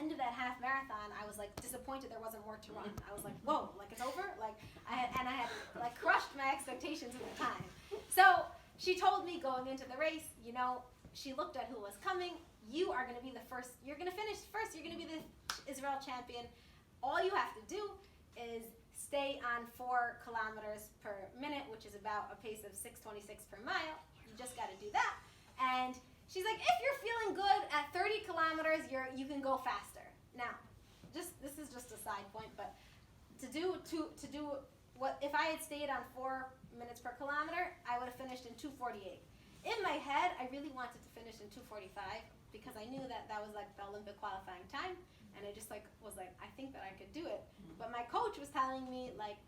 end of that half marathon, I was like disappointed there wasn't more to run. I was like, whoa, like it's over? Like I had like crushed my expectations at the time. So she told me going into the race, you know, she looked at who was coming. You are going to be the first. You're going to finish first. You're going to be the Israel champion. All you have to do is stay on 4 kilometers per minute, which is about a pace of 6:26 per mile. You just got to do that. And she's like, if you're feeling good at 30 kilometers, you can go faster. Now, this is just a side point, but to do what if I had stayed on 4 minutes per kilometer, I would have finished in 2:48. In my head, I really wanted to finish in 2:45 because I knew that was like the Olympic qualifying time, and I just was like, I think that I could do it. But my coach was telling me like,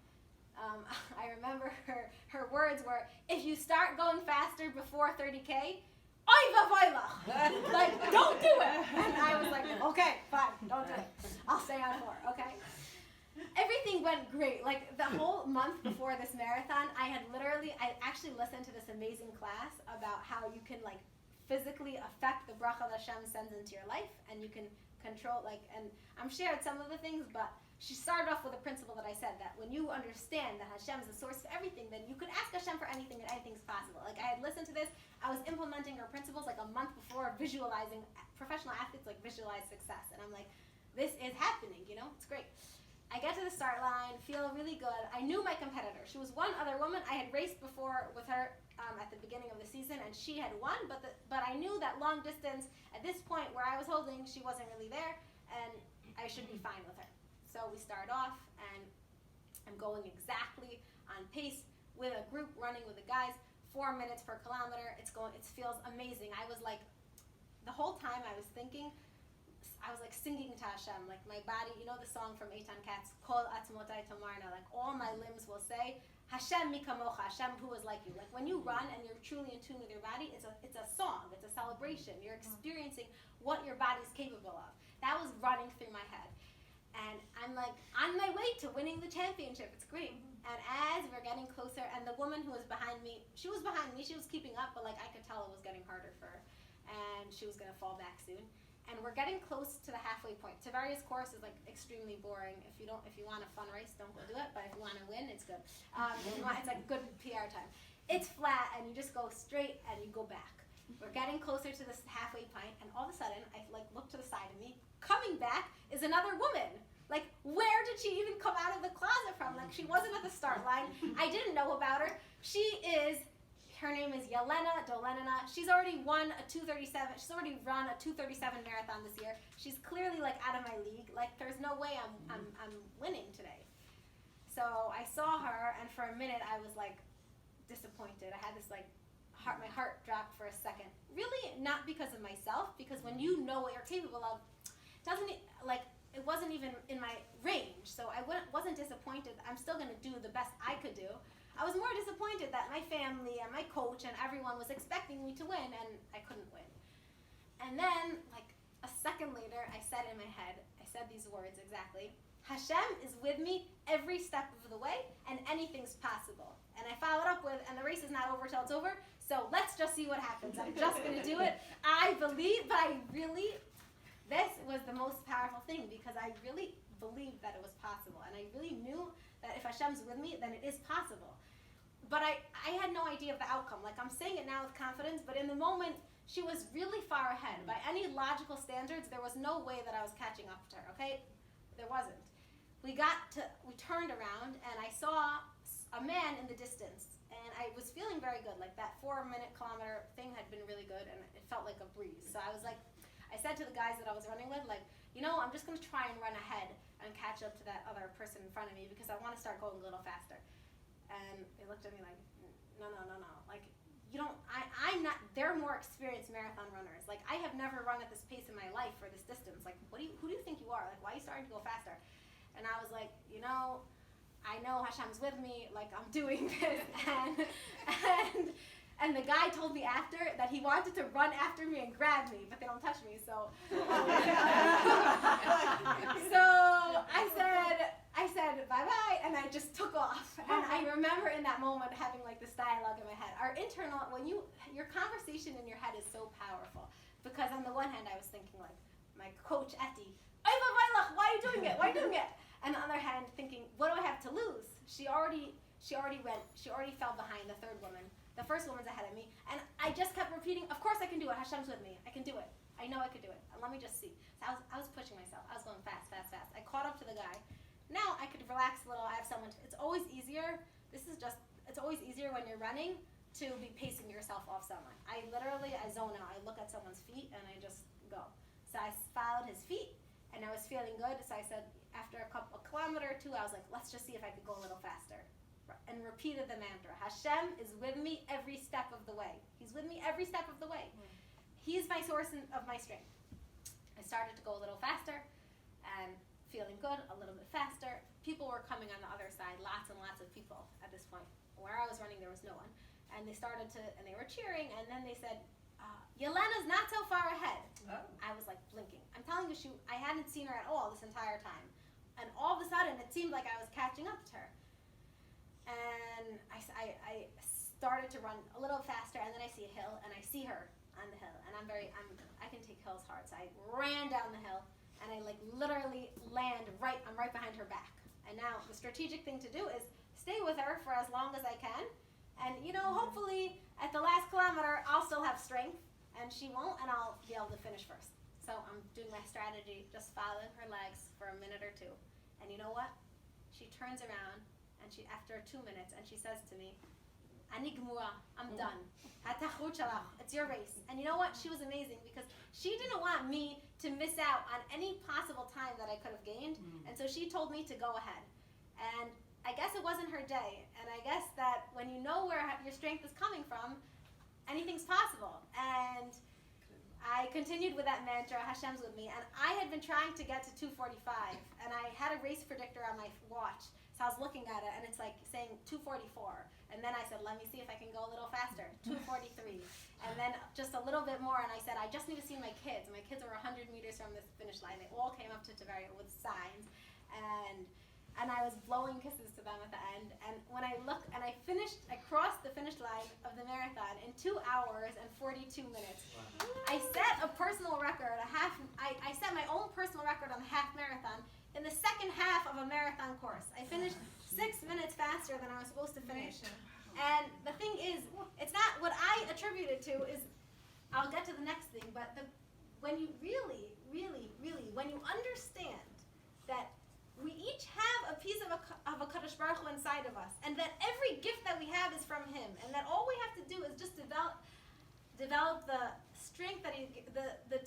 I remember her words were, if you start going faster before 30K, oy vavoy lach, like don't do it. And I was like, okay, fine, don't do it. I'll stay on 4, okay? Everything went great. Like the whole month before this marathon, I actually listened to this amazing class about how you can like physically affect the bracha that Hashem sends into your life, and you can control and I'm shared some of the things, but she started off with a principle that I said, that when you understand that Hashem is the source of everything, then you can ask Hashem for anything and anything's possible. Like I had listened to this, I was implementing her principles like a month before, visualizing professional athletes like visualize success, and I'm like, this is happening, you know, it's great. I get to the start line, feel really good. I knew my competitor. She was one other woman. I had raced before with her at the beginning of the season, and she had won, but I knew that long distance, at this point where I was holding, she wasn't really there, and I should be fine with her. So we start off, and I'm going exactly on pace with a group running with the guys, 4 minutes per kilometer. It feels amazing. I was like, the whole time I was thinking, I was like singing to Hashem, like my body, you know the song from Eitan Katz, Kol Atzmotai Tomarna, like all my limbs will say, Hashem mikamocha, Hashem who is like you. Like when you run and you're truly in tune with your body, it's a song, it's a celebration. You're experiencing what your body's capable of. That was running through my head. And I'm like on my way to winning the championship. It's great. And as we're getting closer, and the woman who was behind me, she was keeping up, but like I could tell it was getting harder for her. And she was gonna fall back soon. And we're getting close to the halfway point. Tavaria's course is like extremely boring. If you want a fun race, don't go do it. But if you want to win, it's good. It's like good PR time. It's flat, and you just go straight, and you go back. We're getting closer to this halfway point, and all of a sudden, I like look to the side of me. Coming back is another woman. Like, where did she even come out of the closet from? Like, she wasn't at the start line. I didn't know about her. Her name is Yelena Dolenina. She's already won a 2:37. She's already run a 2:37 marathon this year. She's clearly like out of my league. Like there's no way I'm winning today. So I saw her, and for a minute I was like disappointed. I had this like my heart dropped for a second. Really not because of myself, because when you know what you're capable of, it wasn't even in my range. So I wasn't disappointed. I'm still gonna do the best I could do. I was more disappointed that my family and my coach and everyone was expecting me to win, and I couldn't win. And then, like a second later, I said in my head, I said these words exactly, Hashem is with me every step of the way, and anything's possible. And I followed up with, and the race is not over till it's over, so let's just see what happens. I'm just going to do it. I believe, but this was the most powerful thing, because I really believed that it was possible, and I really knew that if Hashem's with me, then it is possible. But I had no idea of the outcome. Like, I'm saying it now with confidence, but in the moment, she was really far ahead. By any logical standards, there was no way that I was catching up to her, okay? There wasn't. We turned around, and I saw a man in the distance, and I was feeling very good. Like, that 4-minute kilometer thing had been really good, and it felt like a breeze. So I was like, I said to the guys that I was running with, like, you know, I'm just going to try and run ahead and catch up to that other person in front of me, because I want to start going a little faster. And they looked at me like, no. Like, you don't, I'm not, they're more experienced marathon runners. Like, I have never run at this pace in my life for this distance. Like, who do you think you are? Like, why are you starting to go faster? And I was like, you know, I know Hashem's with me. Like, I'm doing this. And the guy told me after that he wanted to run after me and grab me, but they don't touch me, so. So I said bye-bye, and I just took off. And I remember in that moment having like this dialogue in my head. Your conversation in your head is so powerful, because on the one hand I was thinking like, my coach Eti, I doing it? Why are you doing it? And on the other hand, thinking, what do I have to lose? She already fell behind the third woman. The first woman's ahead of me. And I just kept repeating, of course I can do it. Hashem's with me. I can do it. I know I could do it. Let me just see. So I was pushing myself. I was going fast. I caught up to the guy. Now I could relax a little. I have someone. It's always easier. It's always easier when you're running to be pacing yourself off someone. I zone out. I look at someone's feet and I just go. So I followed his feet and I was feeling good. So I said, after a kilometer or two, I was like, let's just see if I could go a little faster. And repeated the mantra. Hashem is with me every step of the way. He's with me every step of the way. He's my source of my strength. I started to go a little faster and feeling good, a little bit faster. People were coming on the other side, lots and lots of people at this point. Where I was running, there was no one. And they were cheering, and then they said, Yelena's not so far ahead. Oh. I was like blinking. I'm telling you, I hadn't seen her at all this entire time. And all of a sudden, it seemed like I was catching up to her. And I started to run a little faster, and then I see a hill, and I see her on the hill, and I can take hills hard, so I ran down the hill, and I literally I'm right behind her back. And now the strategic thing to do is stay with her for as long as I can, and hopefully at the last kilometer I'll still have strength, and she won't, and I'll be able to finish first. So I'm doing my strategy, just following her legs for a minute or two, and you know what? She turns around. And after 2 minutes, and she says to me, Ani gmura, I'm done. It's your race. And you know what? She was amazing because she didn't want me to miss out on any possible time that I could have gained. And so she told me to go ahead. And I guess it wasn't her day. And I guess that when you know where your strength is coming from, anything's possible. And I continued with that mantra, Hashem's with me. And I had been trying to get to 2:45. And I had a race predictor on my watch. So I was looking at it, and it's saying 2:44. And then I said, let me see if I can go a little faster, 2:43. And then just a little bit more, and I said, I just need to see my kids. And my kids were 100 meters from the finish line. They all came up to Tiberia with signs. And I was blowing kisses to them at the end. And when I looked, and I crossed the finish line of the marathon in 2 hours and 42 minutes. Wow. I set a personal record, I set my own personal record on the half marathon in the second half of a marathon course. I finished 6 minutes faster than I was supposed to finish. And the thing is, it's not what I attribute it to is, I'll get to the next thing, but when you really, when you understand that we each have a piece of a Kadosh Baruch Hu inside of us, and that every gift that we have is from Him, and that all we have to do is just develop the strength that the